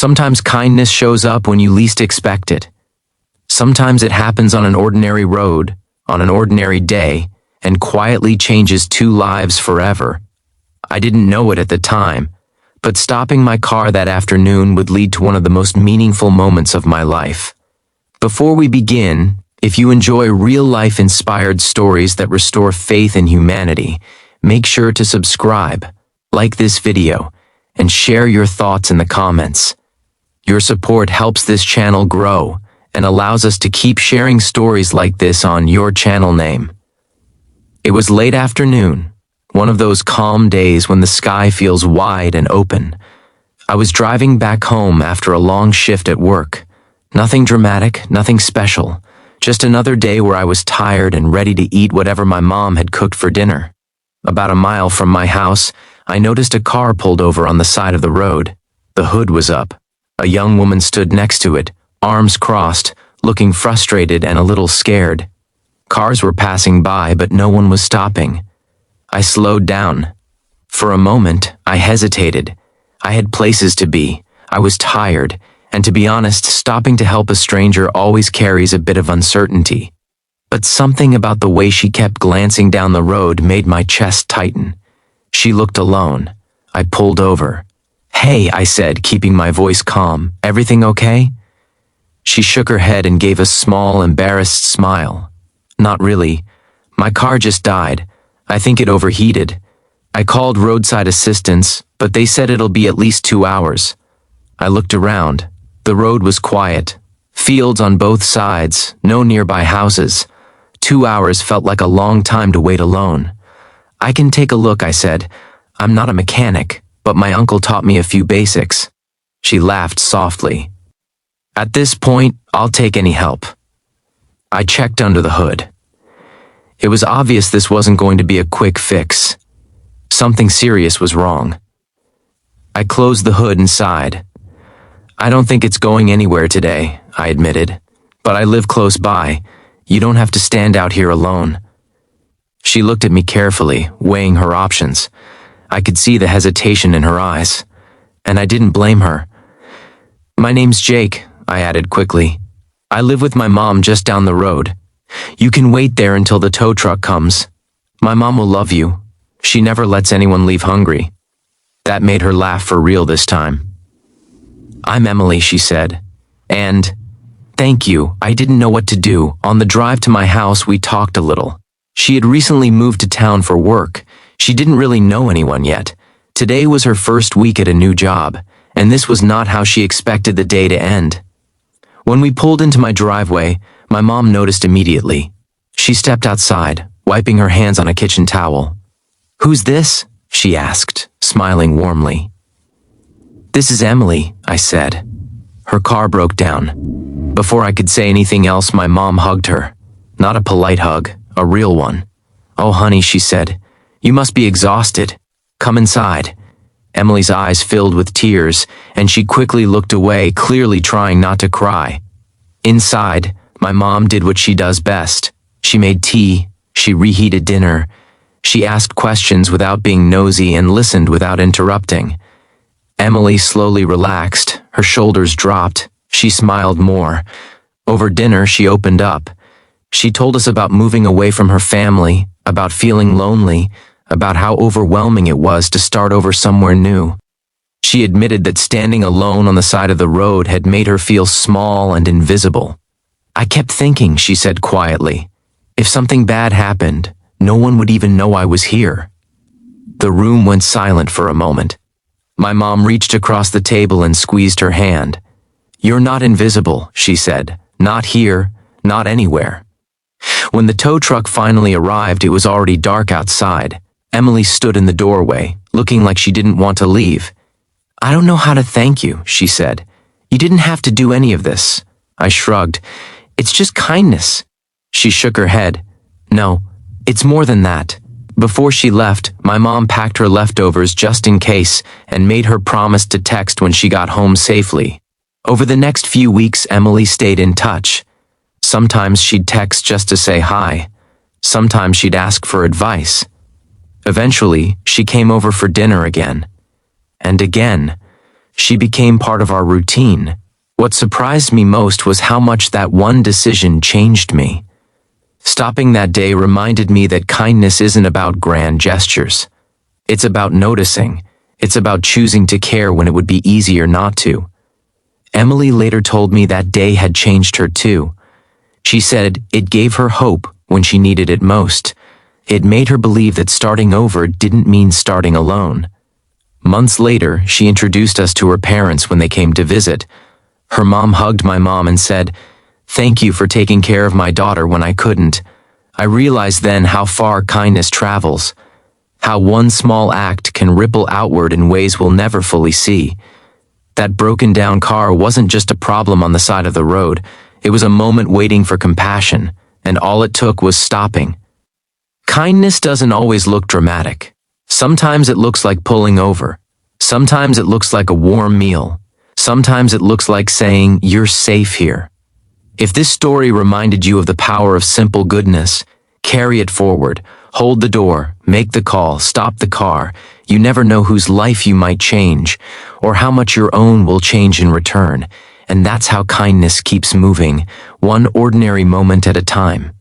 Sometimes kindness shows up when you least expect it. Sometimes it happens on an ordinary road, on an ordinary day, and quietly changes two lives forever. I didn't know it at the time, but stopping my car that afternoon would lead to one of the most meaningful moments of my life. Before we begin, if you enjoy real-life inspired stories that restore faith in humanity, make sure to subscribe, like this video, and share your thoughts in the comments. Your support helps this channel grow and allows us to keep sharing stories like this on your channel name. It was late afternoon, one of those calm days when the sky feels wide and open. I was driving back home after a long shift at work. Nothing dramatic, nothing special, just another day where I was tired and ready to eat whatever my mom had cooked for dinner. About a mile from my house, I noticed a car pulled over on the side of the road. The hood was up. A young woman stood next to it, arms crossed, looking frustrated and a little scared. Cars were passing by, but no one was stopping. I slowed down. For a moment, I hesitated. I had places to be. I was tired, and to be honest, stopping to help a stranger always carries a bit of uncertainty. But something about the way she kept glancing down the road made my chest tighten. She looked alone. I pulled over. "Hey," I said, keeping my voice calm. "Everything okay?" She shook her head and gave a small, embarrassed smile. "Not really. My car just died. I think it overheated. I called roadside assistance, but they said it'll be at least 2 hours." I looked around. The road was quiet. Fields on both sides, no nearby houses. 2 hours felt like a long time to wait alone. "I can take a look," I said. "I'm not a mechanic, but my uncle taught me a few basics." She laughed softly. "At this point, I'll take any help." I checked under the hood. It was obvious this wasn't going to be a quick fix. Something serious was wrong. I closed the hood and sighed. "I don't think it's going anywhere today," I admitted. "But I live close by. You don't have to stand out here alone." She looked at me carefully, weighing her options. I could see the hesitation in her eyes, and I didn't blame her. "My name's Jake," I added quickly. "I live with my mom just down the road. You can wait there until the tow truck comes. My mom will love you. She never lets anyone leave hungry." That made her laugh for real this time. "I'm Emily," she said. "And thank you, I didn't know what to do." On the drive to my house, we talked a little. She had recently moved to town for work. She didn't really know anyone yet. Today was her first week at a new job, and this was not how she expected the day to end. When we pulled into my driveway, my mom noticed immediately. She stepped outside, wiping her hands on a kitchen towel. "Who's this?" she asked, smiling warmly. "This is Emily," I said. Her car broke down. Before I could say anything else, my mom hugged her. Not a polite hug, a real one. "Oh, honey," she said. "You must be exhausted. Come inside." Emily's eyes filled with tears, and she quickly looked away, clearly trying not to cry. Inside, my mom did what she does best. She made tea, she reheated dinner, she asked questions without being nosy and listened without interrupting. Emily slowly relaxed, her shoulders dropped, she smiled more. Over dinner, she opened up. She told us about moving away from her family, about feeling lonely, about how overwhelming it was to start over somewhere new. She admitted that standing alone on the side of the road had made her feel small and invisible. "I kept thinking," she said quietly, "if something bad happened, no one would even know I was here." The room went silent for a moment. My mom reached across the table and squeezed her hand. "You're not invisible," she said. "Not here, not anywhere." When the tow truck finally arrived, it was already dark outside. Emily stood in the doorway, looking like she didn't want to leave. "I don't know how to thank you," she said. "You didn't have to do any of this." I shrugged. "It's just kindness." She shook her head. "No, it's more than that." Before she left, my mom packed her leftovers just in case and made her promise to text when she got home safely. Over the next few weeks, Emily stayed in touch. Sometimes she'd text just to say hi. Sometimes she'd ask for advice. Eventually, she came over for dinner again. And again. She became part of our routine. What surprised me most was how much that one decision changed me. Stopping that day reminded me that kindness isn't about grand gestures. It's about noticing. It's about choosing to care when it would be easier not to. Emily later told me that day had changed her too. She said it gave her hope when she needed it most. It made her believe that starting over didn't mean starting alone. Months later, she introduced us to her parents when they came to visit. Her mom hugged my mom and said, "Thank you for taking care of my daughter when I couldn't." I realized then how far kindness travels, how one small act can ripple outward in ways we'll never fully see. That broken down car wasn't just a problem on the side of the road, it was a moment waiting for compassion, and all it took was stopping. Kindness doesn't always look dramatic. Sometimes it looks like pulling over. Sometimes it looks like a warm meal. Sometimes it looks like saying, "You're safe here." If this story reminded you of the power of simple goodness, carry it forward. Hold the door, make the call, stop the car. You never know whose life you might change, or how much your own will change in return. And that's how kindness keeps moving, one ordinary moment at a time.